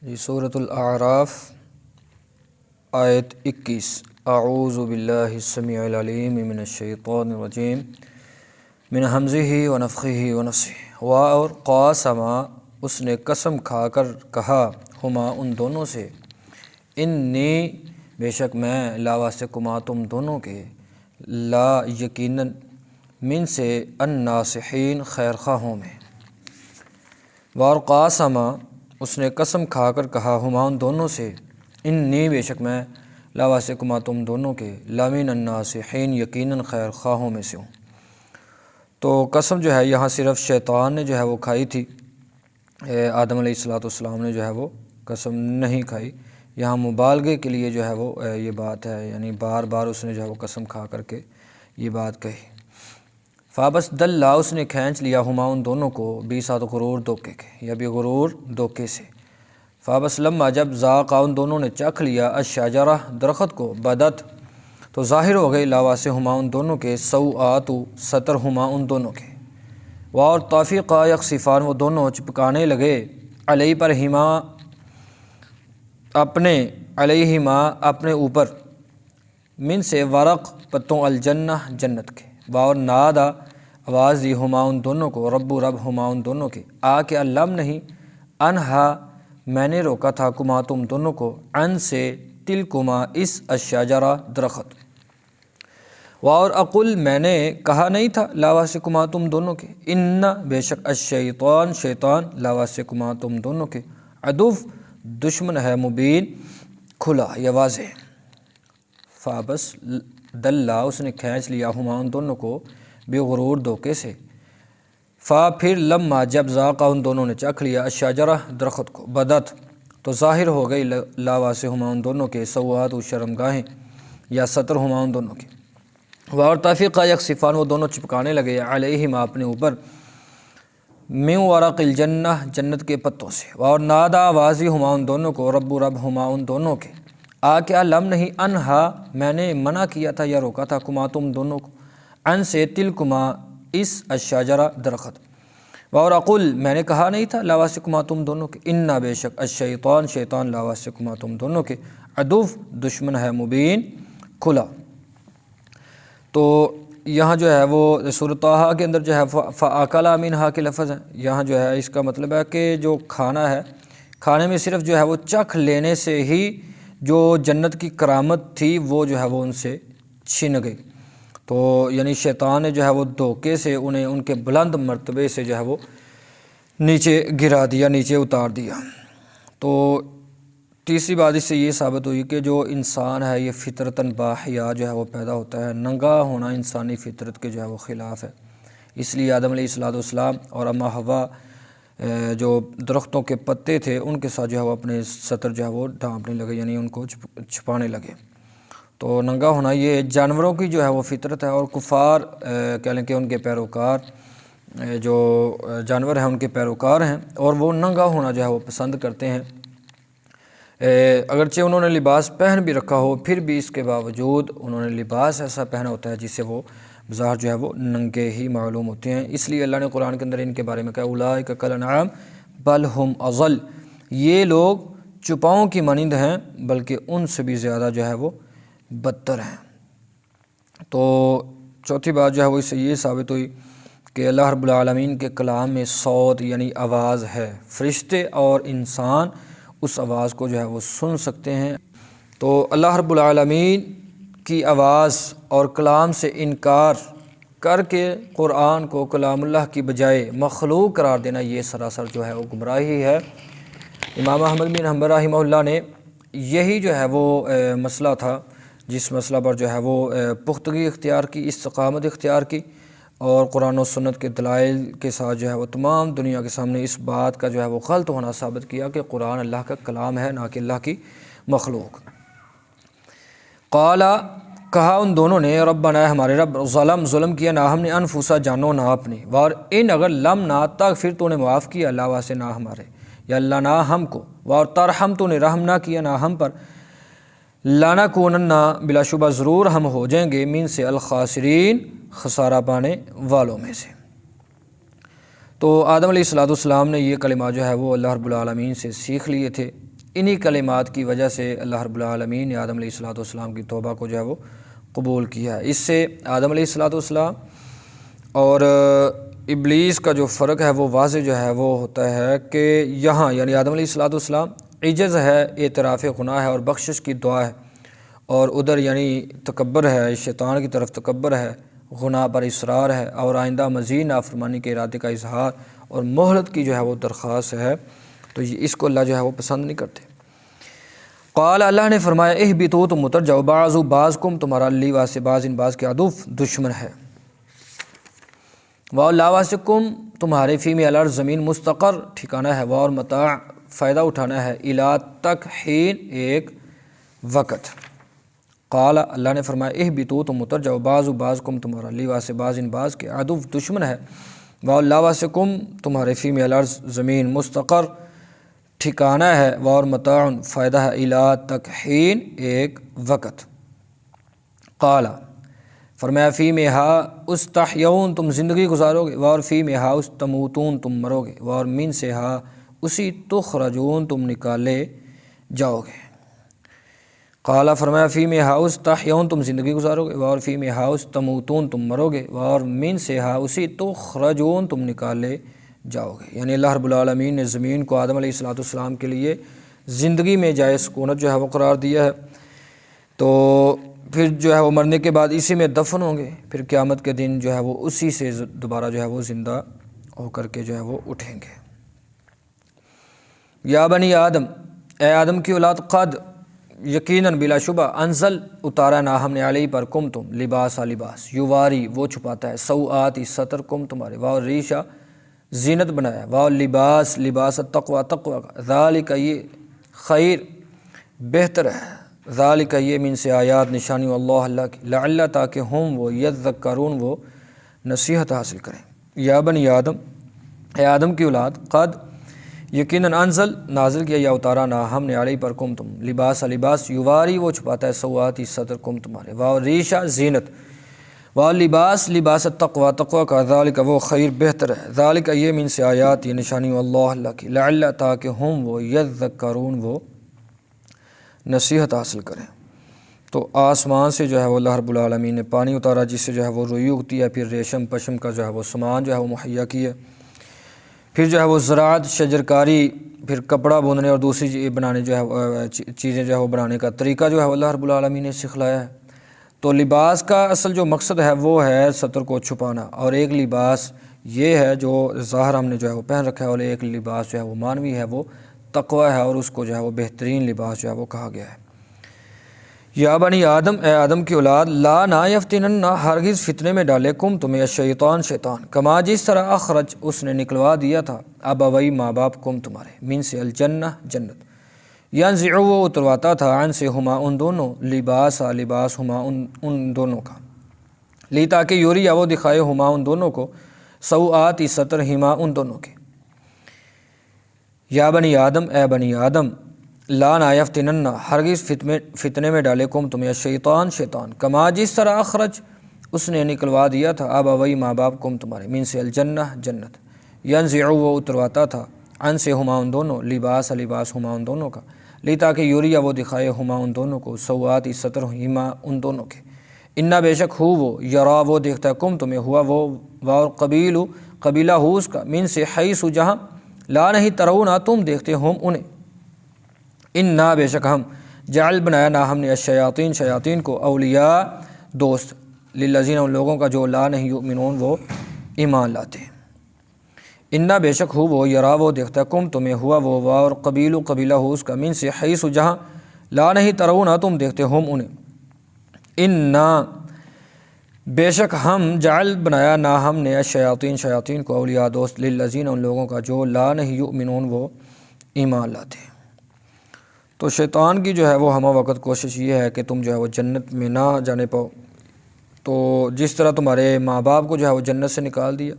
جی سورۃ الاعراف آیت 21 اعوذ باللہ السمیع العلیم من الشیطان الرجیم من حمزہ ونفخہ ونفثہ اور قاسما اس نے قسم کھا کر کہا ہما ان دونوں سے انی بے شک میں لا واسطکما تم دونوں کے لا یقیناً من سے الناصحین خیر خواہوں میں اور قاسما اس نے قسم کھا کر کہا ہما ان دونوں سے انی بے شک میں لا واسطکما تم دونوں کے لا من الناصحین یقیناً خیر خواہوں میں سے ہوں۔ تو قسم جو ہے یہاں صرف شیطان نے جو ہے وہ کھائی تھی، آدم علیہ السلام نے جو ہے وہ قسم نہیں کھائی۔ یہاں مبالغے کے لیے جو ہے وہ یہ بات ہے، یعنی بار بار اس نے جو ہے وہ قسم کھا کر کے یہ بات کہی۔ فابس دلہ اس نے کھینچ لیا ہما ان دونوں کو بیسات غرور دھوکے کے یا بھی غرور دھوکے سے۔ فابس لما جب ذاقا ان دونوں نے چکھ لیا الشجرہ درخت کو بدت تو ظاہر ہو گئی لاوا سے ہما ان دونوں کے سوآت ستر ہما ان دونوں کے اور طافقا یخصفان وہ دونوں چپکانے لگے علیہ پر ہما اپنے علیہما اپنے اوپر من سے ورق پتوں الجنہ جنت کے اور نادا آواز دی ہما ان دونوں کو رب ہما ان دونوں کے آ کے علم نہیں انہا میں نے روکا تھا کما تم دونوں کو ان سے تلکما اس الشجرہ درخت اور اقل میں نے کہا نہیں تھا لا واسطکما تم دونوں کے ان بے شک الشیطان شیطان لا واسطکما تم دونوں کے عدو دشمن ہے مبین کھلا یا واضح۔ فابس دلہ اس نے کھینچ لیا ہما ان دونوں کو بے غرور دھوکے سے۔ فا پھر لما جب ذاقا ان دونوں نے چکھ لیا الشجرہ درخت کو بدت تو ظاہر ہو گئی لاوا سے ہما ان دونوں کے سوآت و شرمگاہیں یا ستر ہما ان دونوں کے اور طافقا یخصفان وہ دونوں چپکانے لگے علیہما اپنے اوپر من ورق الجنہ جنت کے پتوں سے اور نادا آوازی ہما ان دونوں کو رب ہما ان دونوں کے آ کیا لم نہیں انہا میں نے منع کیا تھا یا روکا تھا کما تم دونوں کو ان سے تلکما اس الشجرہ درخت اور اقل میں نے کہا نہیں تھا لا واسطکما تم دونوں کے انا بے شک الشیطان شیطان لا واسطکما تم دونوں کے عدو دشمن ہے مبین کھلا۔ تو یہاں جو ہے وہ سورۃ طٰہٰ کے اندر جو ہے فَأَكَلَا مِنْهَا کے لفظ ہے، یہاں جو ہے اس کا مطلب ہے کہ جو کھانا ہے کھانے میں صرف جو ہے وہ چکھ لینے سے ہی جو جنت کی کرامت تھی وہ جو ہے وہ ان سے چھن گئی۔ تو یعنی شیطان نے جو ہے وہ دھوکے سے انہیں ان کے بلند مرتبے سے جو ہے وہ نیچے گرا دیا، نیچے اتار دیا۔ تو تیسری بات اس سے یہ ثابت ہوئی کہ جو انسان ہے یہ فطرتاً باحیا جو ہے وہ پیدا ہوتا ہے، ننگا ہونا انسانی فطرت کے جو ہے وہ خلاف ہے۔ اس لیے آدم علیہ السلام اور اما حوا جو درختوں کے پتے تھے ان کے ساتھ جو ہے وہ اپنے ستر جو ہے وہ ڈھانپنے لگے، یعنی ان کو چھپانے لگے۔ تو ننگا ہونا یہ جانوروں کی جو ہے وہ فطرت ہے، اور کفار کہہ لیں کہ ان کے پیروکار جو جانور ہیں ان کے پیروکار ہیں اور وہ ننگا ہونا جو ہے وہ پسند کرتے ہیں۔ اگرچہ انہوں نے لباس پہن بھی رکھا ہو پھر بھی اس کے باوجود انہوں نے لباس ایسا پہنا ہوتا ہے جس سے وہ بظاہر جو ہے وہ ننگے ہی معلوم ہوتے ہیں۔ اس لیے اللہ نے قرآن کے اندر ان کے بارے میں کہا اولئک کالانعام بل ہم اضل، یہ لوگ چوپاؤں کی مانند ہیں بلکہ ان سے بھی زیادہ جو ہے وہ بدتر ہیں۔ تو چوتھی بات جو ہے وہ اس سے یہ ثابت ہوئی کہ اللہ رب العالمین کے کلام میں صوت یعنی آواز ہے، فرشتے اور انسان اس آواز کو جو ہے وہ سن سکتے ہیں۔ تو اللہ رب العالمین کی آواز اور کلام سے انکار کر کے قرآن کو کلام اللہ کی بجائے مخلوق قرار دینا یہ سراسر جو ہے وہ گمراہی ہے۔ امام احمد بن حنبل رحمہ اللہ نے یہی جو ہے وہ مسئلہ تھا جس مسئلہ پر جو ہے وہ پختگی اختیار کی، استقامت اختیار کی، اور قرآن و سنت کے دلائل کے ساتھ جو ہے وہ تمام دنیا کے سامنے اس بات کا جو ہے وہ غلط ہونا ثابت کیا کہ قرآن اللہ کا کلام ہے نہ کہ اللہ کی مخلوق۔ قالا کہا ان دونوں نے ربنا ہمارے رب ظلم کیا نہ ہم نے انفسا جانو نہ اپنی، اور ان اگر لم نہ تغفر تو نے معاف کیا اللہ سے نہ ہمارے یا اللہ نہ ہم کو، اور ترحم تو نے رحم نہ کیا نہ ہم پر، لنکونن بلا شبہ ضرور ہم ہو جائیں گے من سے الخاسرین خسارہ پانے والوں میں سے۔ تو آدم علیہ السلام نے یہ کلمہ جو ہے وہ اللہ رب العالمین سے سیکھ لیے تھے انہی کلمات کی وجہ سے اللہ رب العالمین نے آدم علیہ السلام کی توبہ کو جو ہے وہ قبول کیا ہے۔ اس سے آدم علیہ السلام اور ابلیس کا جو فرق ہے وہ واضح جو ہے وہ ہوتا ہے کہ یہاں یعنی آدم علیہ السلام عجز ہے، اعتراف گناہ ہے اور بخشش کی دعا ہے، اور ادھر یعنی تکبر ہے، شیطان کی طرف تکبر ہے، گناہ پر اصرار ہے اور آئندہ مزید نافرمانی کے ارادے کا اظہار اور مہلت کی جو ہے وہ درخواست ہے، تو اس کو اللہ جو ہے وہ پسند نہیں کرتے۔ قال اللہ نے فرمایا اہبطوا تم اتر جاؤ، بعضکم تمہارا لی واسطے بعض ان بعض کے عدو دشمن ہے، لا واسکم تمہارے فی میں الارض زمین مستقر ٹھکانہ ہے، اور متاع فائدہ اٹھانا ہے، الی تک حین ایک وقت۔ قال اللہ نے فرمایا اہبطوا تم اتر جاؤ، بعضکم تمہارا لی واسطے بعض ان بعض کے عدو دشمن ہے، لا واسکم تمہارے فی میں الارض زمین مستقر ٹھکانہ ہے، اور متاع فائدہ ہے، الی تک حین ایک وقت۔ قال فرمایا فی میں ہا استحیون تم زندگی گزارو گے، اور فی میں ہا استموتون تم مرو گے، اور من سے ہا اسی تخرجون تم نکالے جاؤ گے۔ قال فرمایا فی میں ہا استحیون تم زندگی گزارو گے، اور فی میں ہا استموتون تم مرو گے، اور من سے ہا اسی تخرجون تم نکالے جاؤ گے۔ یعنی اللہ رب العالمین نے زمین کو آدم علیہ السلام کے لیے زندگی میں جائے سکونت جو ہے وہ قرار دیا ہے، تو پھر جو ہے وہ مرنے کے بعد اسی میں دفن ہوں گے، پھر قیامت کے دن جو ہے وہ اسی سے دوبارہ جو ہے وہ زندہ ہو کر کے جو ہے وہ اٹھیں گے۔ یا بنی آدم اے آدم کی اولاد، قد یقیناً بلا شبہ انزل اتارا نہ ہم نے علیہ پر کم تم لباس یواری وہ چھپاتا ہے، سوآت ستر کم تمہارے، واو ریشہ زینت بنایا، واو لباس التقوی تقوی کا، ذالک یہ خیر بہتر ہے، ذالک یہ من سے آیات نشانی اللہ کی، لعل تاکہ ہم وہ یذکرون وہ نصیحت حاصل کریں۔ یا بنی آدم اے آدم کی اولاد، قد یقیناً انزل نازل کیا یا اتارا نہ ہم نے علیہ پر کم تم لباس یواری وہ چھپاتا ہے، سوآتی ستر کم تمہارے، واو ریشہ زینت، واو لباس التقوی تقوی کا، ذالک وہ خیر بہتر ہے، ذالک یہ من سے آیات یہ نشانی اللہ کی، لعل تاکہ ہم وہ یذکرون وہ نصیحت حاصل کریں۔ تو آسمان سے جو ہے وہ اللہ رب العالمین نے پانی اتارا جس سے جو ہے وہ روئی اگتی ہے، پھر ریشم پشم کا جو ہے وہ سامان جو ہے وہ مہیا کیا، پھر جو ہے وہ زراعت شجرکاری، پھر کپڑا بننے اور دوسری بنانے جو ہے چیزیں جو ہے وہ بنانے کا طریقہ جو ہے اللہ رب العالمین نے سکھلایا ہے۔ تو لباس کا اصل جو مقصد ہے وہ ہے ستر کو چھپانا، اور ایک لباس یہ ہے جو ظاہر ہم نے جو ہے وہ پہن رکھا ہے، اور ایک لباس جو ہے وہ معنوی ہے وہ تقوی ہے، اور اس کو جو ہے وہ بہترین لباس جو ہے وہ کہا گیا ہے۔ یا بنی آدم اے آدم کی اولاد، لا نہ یفتنن ہرگز فتنے میں ڈالے کم تمہیں شیطان کما جس طرح اخرج اس نے نکلوا دیا تھا ابوئی ماں باپ کم تمہارے، من سے الجنہ جنت، ینزع وہ اترواتا تھا عن سے ہما ان دونوں، لباس ہما ان دونوں کا، لی تاکہ یوری وہ دکھائے ہما ان دونوں کو، سوآت ستر ہما ان دونوں کے۔ یا بنی آدم اے بنی آدم، لا نہ یفتنن ہرگز فتنے میں ڈالے کم تمہیں شیطان کما جس طرح اخرج اس نے نکلوا دیا تھا ابوئی ماں باپ کم تمہارے، من سے الجنہ جنت، ینزع وہ اترواتا تھا عن سے ہما ان دونوں، لباس ہما ان دونوں کا، لی تاکہ یوریا وہ دکھائے ہما ان دونوں کو، سوآت ستر ہما ان دونوں کے، انا بے شک ہو وہ، یرا وہ دیکھتا ہے کم تمہیں، ہوا وہ اور قبیلہ ہو اس کا، من سے حیث جہاں، لا نہیں ترونا تم دیکھتے ہم انہیں، انا بے شک ہم، جعل بنایا نہ ہم نے شیاطین کو اولیاء دوست، للذین ان لوگوں کا جو لا نہیں یؤمنون وہ ایمان لاتے ہیں۔ انا بے شک ہو وہ، یرا وہ دیکھتا ہے کم تمہیں، ہوا وہ اور قبیلہ ہو اس کا، من سے حیث جہاں، لا نہیں ترونا تم دیکھتے ہم انہیں، انا بے شک ہم، جعل بنایا نہ ہم نے شیاطین کو اولیاء دوست، للذین ان لوگوں کا جو لا نہیں یؤمنون وہ ایمان لاتے ہیں۔ تو شیطان کی جو ہے وہ ہمہ وقت کوشش یہ ہے کہ تم جو ہے وہ جنت میں نہ جانے پاؤ، تو جس طرح تمہارے ماں باپ کو جو ہے وہ جنت سے نکال دیا،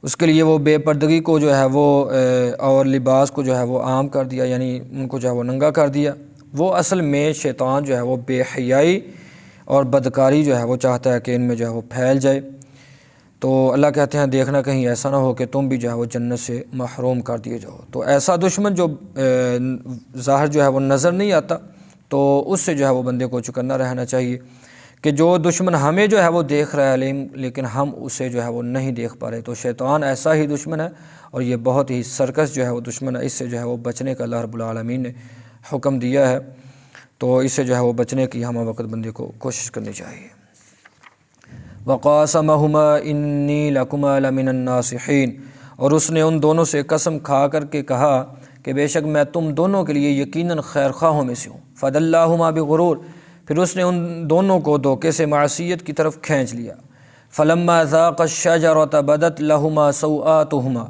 اس کے لیے وہ بے پردگی کو جو ہے وہ اور لباس کو جو ہے وہ عام کر دیا، یعنی ان کو جو ہے وہ ننگا کر دیا، وہ اصل میں شیطان جو ہے وہ بے حیائی اور بدکاری جو ہے وہ چاہتا ہے کہ ان میں جو ہے وہ پھیل جائے۔ تو اللہ کہتے ہیں دیکھنا کہیں ایسا نہ ہو کہ تم بھی جو ہے وہ جنت سے محروم کر دیے جاؤ۔ تو ایسا دشمن جو ظاہر جو ہے وہ نظر نہیں آتا، تو اس سے جو ہے وہ بندے کو چکنا رہنا چاہیے کہ جو دشمن ہمیں جو ہے وہ دیکھ رہا ہے لیکن ہم اسے جو ہے وہ نہیں دیکھ پا رہے۔ تو شیطان ایسا ہی دشمن ہے اور یہ بہت ہی سرکش جو ہے وہ دشمن ہے، اس سے جو ہے وہ بچنے کا اللہ رب العالمین نے حکم دیا ہے، تو اس سے جو ہے وہ بچنے کی ہمہ وقت بندے کو کوشش کرنی چاہیے۔ وَقَاسَمَهُمَا إِنِّي لَكُمَا لَمِنَ النَّاصِحِينَ، اور اس نے ان دونوں سے قسم کھا کر کے کہا کہ بے شک میں تم دونوں کے لیے یقیناً خیر خواہوں میں سے ہوں۔ فَدَلَّاهُمَا بِغُرُورٍ، پھر اس نے ان دونوں کو دھوکے سے معصیت کی طرف کھینچ لیا۔ فَلَمَّا ذَاقَا الشَّجَرَةَ بَدَتْ لَهُمَا سَوْآتُهُمَا،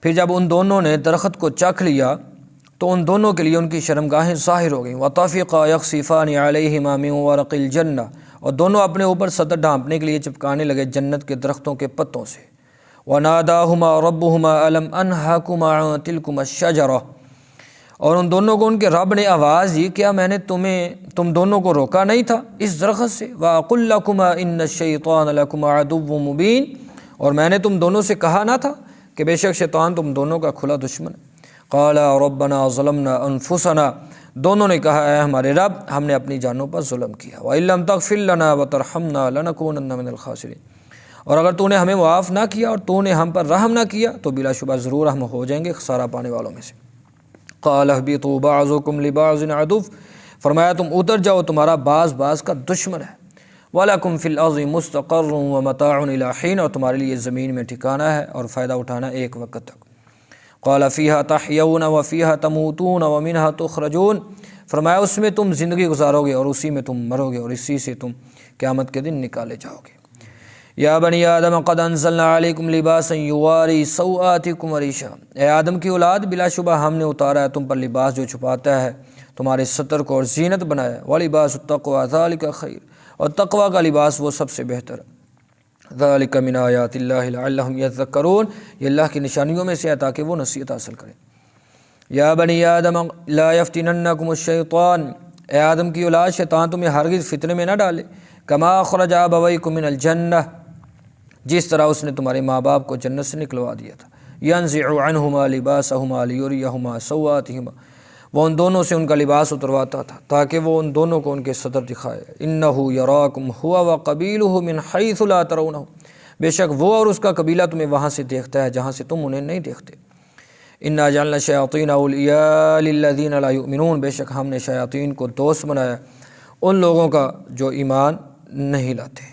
پھر جب ان دونوں نے درخت کو چکھ لیا تو ان دونوں کے لیے ان کی شرمگاہیں ظاہر ہو گئیں۔ وَطَفِقَا يَخْصِفَانِ عَلَيْهِمَا مِنْ وَرَقِ الْجَنَّةِ، اور دونوں اپنے اوپر صدر ڈھانپنے کے لیے چپکانے لگے جنت کے درختوں کے پتوں سے۔ وَنَادَاهُمَا رَبُّهُمَا أَلَمْ أَنْهَكُمَا عَنْ تِلْكُمَا الشَّجَرَةِ، اور ان دونوں کو ان کے رب نے آواز دی، کیا میں نے تم دونوں کو روکا نہیں تھا اس درخت سے؟ وَأَقُلْ لَكُمَا إِنَّ الشَّيْطَانَ لَكُمَا عَدُوٌّ مُبِينٌ، اور میں نے تم دونوں سے کہا نہ تھا کہ بے شک شیطان تم دونوں کا کھلا دشمن ہے۔ قَالَا رَبَّنَا ظَلَمْنَا أَنفُسَنَا، دونوں نے کہا اے ہمارے رب ہم نے اپنی جانوں پر ظلم کیا۔ وَإِن لَّمْ تَغْفِرْ لَنَا وَتَرْحَمْنَا لَنَكُونَنَّ مِنَ الْخَاسِرِينَ، اور اگر تو نے ہمیں معاف نہ کیا اور تو نے ہم پر رحم نہ کیا تو بلا شبہ ضرور ہم ہو جائیں گے خسارہ پانے والوں میں سے۔ قَالَ اهْبِطُوا بَعْضُكُمْ لِبَعْضٍ عَدُوٌّ، فرمایا تم اتر جاؤ، تمہارا بعض کا دشمن ہے۔ وَلَكُمْ فِي الْأَرْضِ مُسْتَقَرٌّ وَمَتَاعٌ إِلَىٰ حِينٍ، اور تمہارے لیے زمین میں ٹھکانہ ہے اور فائدہ اٹھانا ایک وقت تک۔ قَالَ فِيهَا تَحْيَوْنَ وَفِيهَا تَمُوتُونَ وَمِنْهَا تُخْرَجُونَ، فرمایا اس میں تم زندگی گزارو گے اور اسی میں تم مرو گے اور اسی سے تم قیامت کے دن نکالے جاؤ گے۔ یا بنی آدم قد انزلنا علیکم لباسا یواری سوآتکم ورشا، اے آدم کی اولاد بلا شبہ ہم نے اتارا ہے تم پر لباس جو چھپاتا ہے تمہارے ستر کو اور زینت بنایا۔ وَلِبَاسُ التَّقْوَىٰ ذَلِكَ خَيْرٌ، اور تقویٰ کا لباس وہ سب سے بہتر ہے۔ ذَلِكَ مِنْ آیَاتِ اللَّهِ لَعَلَّهُمْ يَذَّكَّرُونَ، یہ اللہ کی نشانیوں میں سے ہے تاکہ وہ نصیحت حاصل کریں۔ یا بنی آدم لا یفتننکم الشیطان، اے آدم کی اولاد شیطان تمہیں ہرگز فتنے میں نہ ڈالے۔ کما اخرج ابویکم من الجنہ، جس طرح اس نے تمہارے ماں باپ کو جنت سے نکلوا دیا تھا۔ ینزع عنہما لباسہما لیریہما سوآتہما، وہ ان دونوں سے ان کا لباس اترواتا تھا تاکہ وہ ان دونوں کو ان کے صدر دکھائے۔ انہ یراکم ہوا وقبیلہ من حیث لا ترونہ، بے شک وہ اور اس کا قبیلہ تمہیں وہاں سے دیکھتا ہے جہاں سے تم انہیں نہیں دیکھتے۔ انا جعلنا الشیاطین اولیاء للذین لا یؤمنون، بے شک ہم نے شیاطین کو دوست بنایا ان لوگوں کا جو ایمان نہیں لاتے۔